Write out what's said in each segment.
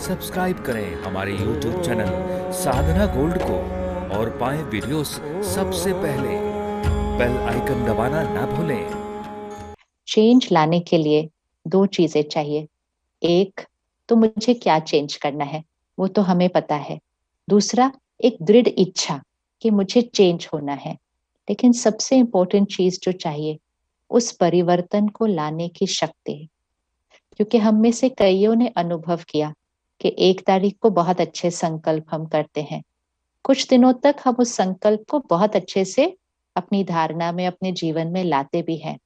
Subscribe करें हमारे YouTube channel साधना gold को और पाएं वीडियोस सबसे पहले। बेल आइकन दबाना ना भूलें। चेंज लाने के लिए दो चीजें चाहिए। एक तो मुझे क्या चेंज करना है, वो तो हमें पता है। दूसरा, एक दृढ़ इच्छा कि मुझे चेंज होना है। लेकिन सबसे इंपॉर्टेंट चीज जो चाहिए, उस परिवर्तन को लाने की शक्ति है। क्योंकि हम में से कईयों ने अनुभव किया कि 1 तारीख को बहुत अच्छे संकल्प हम करते हैं। कुछ दिनों तक हम उस संकल्प को बहुत अच्छे से अपनी धारणा में, अपने जीवन में लाते भी हैं।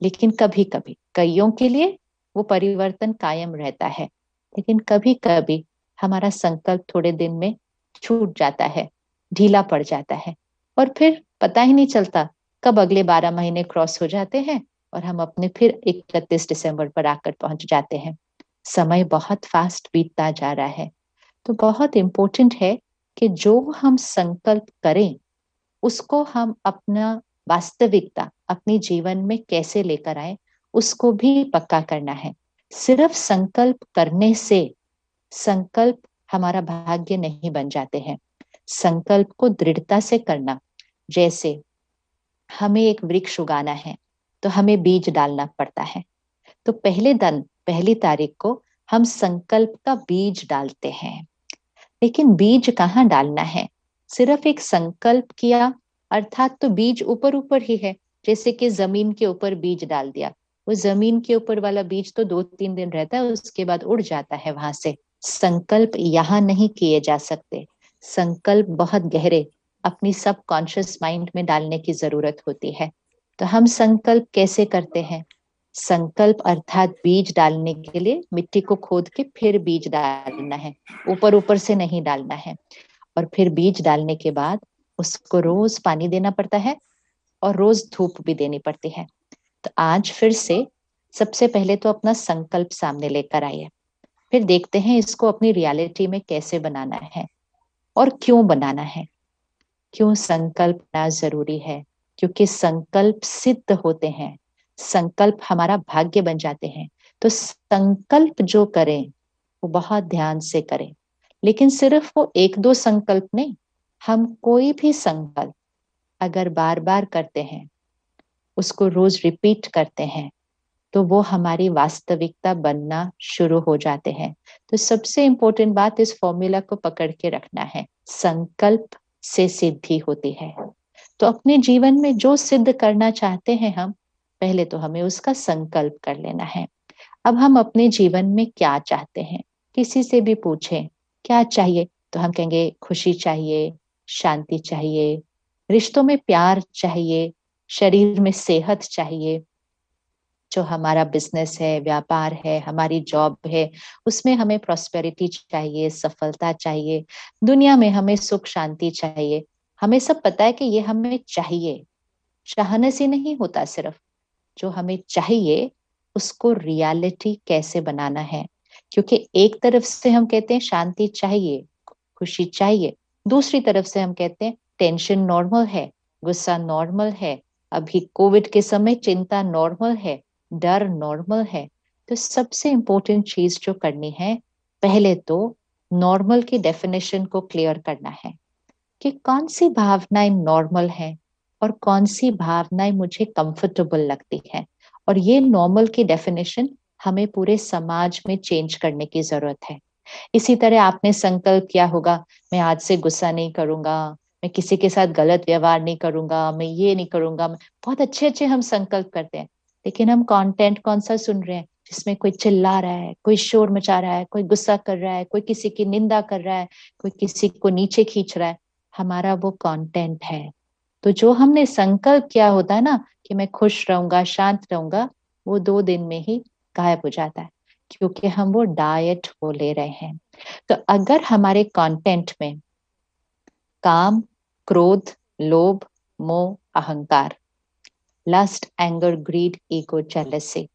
लेकिन कभी कभी कईयों के लिए वो परिवर्तन कायम रहता है। लेकिन कभी कभी हमारा संकल्प थोड़े दिन में छूट जाता है, ढीला पड़ जाता है, और फिर पता ही नहीं चलता कब अगले 12 महीने क्रॉस हो जाते हैं और हम अपने फिर 31 दिसंबर पर आकर पहुंच जाते हैं। समय बहुत फास्ट बीतता जा रहा है। तो बहुत इम्पोर्टेंट है कि जो हम संकल्प करें उसको हम अपना वास्तविकता अपने जीवन में कैसे लेकर आए, उसको भी पक्का करना है। सिर्फ संकल्प करने से संकल्प हमारा भाग्य नहीं बन जाते हैं। संकल्प को दृढ़ता से करना, जैसे हमें एक वृक्ष उगाना है तो हमें बीज डालना पड़ता है। तो पहली तारीख को हम संकल्प का बीज डालते हैं। लेकिन बीज कहाँ डालना है? सिर्फ एक संकल्प किया अर्थात तो बीज ऊपर ऊपर ही है। जैसे कि जमीन के ऊपर बीज डाल दिया, वो जमीन के ऊपर वाला बीज तो 2-3 दिन रहता है, उसके बाद उड़ जाता है वहां से। संकल्प यहाँ नहीं किए जा सकते। संकल्प बहुत गहरे अपनी सब कॉन्शियस माइंड में डालने की जरूरत होती है। तो हम संकल्प कैसे करते हैं? संकल्प अर्थात बीज डालने के लिए मिट्टी को खोद के फिर बीज डालना है, ऊपर ऊपर से नहीं डालना है। और फिर बीज डालने के बाद उसको रोज पानी देना पड़ता है और रोज धूप भी देनी पड़ती है। तो आज फिर से सबसे पहले तो अपना संकल्प सामने लेकर आइए। फिर देखते हैं इसको अपनी रियलिटी में कैसे बनाना है और क्यों बनाना है। क्यों संकल्प करना जरूरी है? क्योंकि संकल्प सिद्ध होते हैं, संकल्प हमारा भाग्य बन जाते हैं। तो संकल्प जो करें वो बहुत ध्यान से करें। लेकिन सिर्फ वो 1-2 संकल्प नहीं, हम कोई भी संकल्प अगर बार बार करते हैं, उसको रोज रिपीट करते हैं, तो वो हमारी वास्तविकता बनना शुरू हो जाते हैं। तो सबसे इंपॉर्टेंट बात, इस फॉर्मूला को पकड़ के रखना है, संकल्प से सिद्धि होती है। तो अपने जीवन में जो सिद्ध करना चाहते हैं हम, पहले तो हमें उसका संकल्प कर लेना है। अब हम अपने जीवन में क्या चाहते हैं? किसी से भी पूछें क्या चाहिए, तो हम कहेंगे खुशी चाहिए, शांति चाहिए, रिश्तों में प्यार चाहिए, शरीर में सेहत चाहिए, जो हमारा बिजनेस है, व्यापार है, हमारी जॉब है, उसमें हमें प्रॉस्पेरिटी चाहिए, सफलता चाहिए, दुनिया में हमें सुख शांति चाहिए। हमें सब पता है कि ये हमें चाहिए। चाहने से नहीं होता, सिर्फ जो हमें चाहिए उसको रियलिटी कैसे बनाना है। क्योंकि एक तरफ से हम कहते हैं शांति चाहिए, खुशी चाहिए, दूसरी तरफ से हम कहते हैं टेंशन नॉर्मल है, गुस्सा नॉर्मल है, अभी कोविड के समय चिंता नॉर्मल है, डर नॉर्मल है। तो सबसे इंपॉर्टेंट चीज जो करनी है, पहले तो नॉर्मल की डेफिनेशन को क्लियर करना है कि कौन सी भावनाएं नॉर्मल है और कौन सी भावनाएं मुझे कंफर्टेबल लगती है। और ये नॉर्मल की डेफिनेशन हमें पूरे समाज में चेंज करने की जरूरत है। इसी तरह आपने संकल्प किया होगा, मैं आज से गुस्सा नहीं करूंगा, मैं किसी के साथ गलत व्यवहार नहीं करूंगा, मैं ये नहीं करूंगा। बहुत अच्छे अच्छे हम संकल्प करते हैं, लेकिन हम कंटेंट कौन सा सुन रहे हैं? जिसमें कोई चिल्ला रहा है, कोई शोर मचा रहा है, कोई गुस्सा कर रहा है, कोई किसी की निंदा कर रहा है, कोई किसी को नीचे खींच रहा है। हमारा वो कंटेंट है। तो जो हमने संकल्प किया होता है ना कि मैं खुश रहूंगा, शांत रहूंगा, वो 2 दिन में ही गायब हो जाता है, क्योंकि हम वो डाइट वो ले रहे हैं। तो अगर हमारे कंटेंट में काम, क्रोध, लोभ, मोह, अहंकार, lust, anger, greed, ego, jealousy,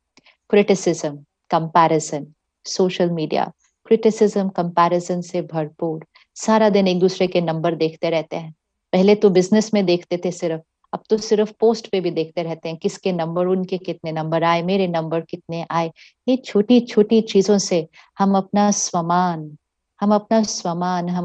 criticism, comparison, social media criticism comparison से भरपूर, सारा दिन एक दूसरे के नंबर देखते रहते हैं। पहले तो बिजनेस में देखते थे सिर्फ, अब तो सिर्फ पोस्ट पे भी देखते रहते हैं किसके नंबर, उनके कितने नंबर आए, मेरे नंबर कितने आए। ये छोटी छोटी चीजों से हम अपना स्वमान, हम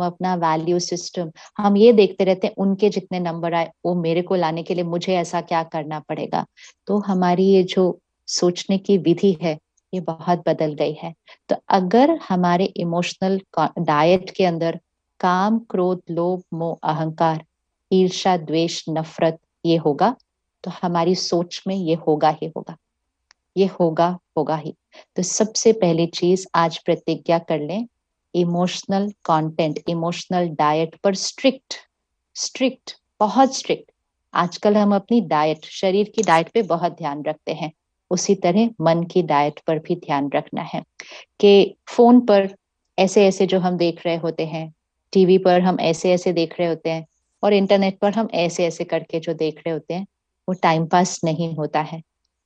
अपना वैल्यू सिस्टम, हम ये देखते रहते हैं उनके जितने नंबर आए वो मेरे को लाने के लिए मुझे ऐसा क्या करना पड़ेगा। तो हमारी ये जो सोचने की विधि है ये बहुत बदल गई है। तो अगर हमारे इमोशनल डाइट के अंदर काम, क्रोध, लोभ, मोह, अहंकार, ईर्ष्या, द्वेष, नफरत ये होगा, तो हमारी सोच में ये होगा ही होगा, ये होगा होगा ही। तो सबसे पहली चीज आज प्रतिज्ञा कर लें, इमोशनल कंटेंट, इमोशनल डाइट पर स्ट्रिक्ट, स्ट्रिक्ट, बहुत स्ट्रिक्ट। आजकल हम अपनी डाइट, शरीर की डाइट पे बहुत ध्यान रखते हैं, उसी तरह मन की डाइट पर भी ध्यान रखना है। कि फोन पर ऐसे ऐसे जो हम देख रहे होते हैं, टीवी पर हम ऐसे ऐसे देख रहे होते हैं, और इंटरनेट पर हम ऐसे ऐसे करके जो देख रहे होते हैं, वो टाइम पास नहीं होता है,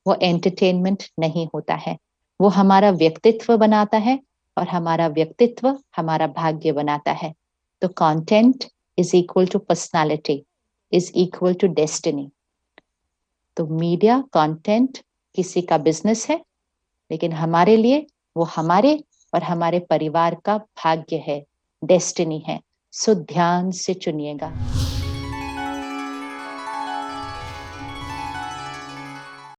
वो एंटरटेनमेंट नहीं होता है, वो हमारा व्यक्तित्व बनाता है, और हमारा व्यक्तित्व हमारा भाग्य बनाता है। तो content is equal to personality, is equal to destiny. तो मीडिया कंटेंट किसी का बिजनेस है, लेकिन हमारे लिए वो हमारे और हमारे परिवार का भाग्य है, डेस्टिनी है। सो ध्यान से चुनिएगा।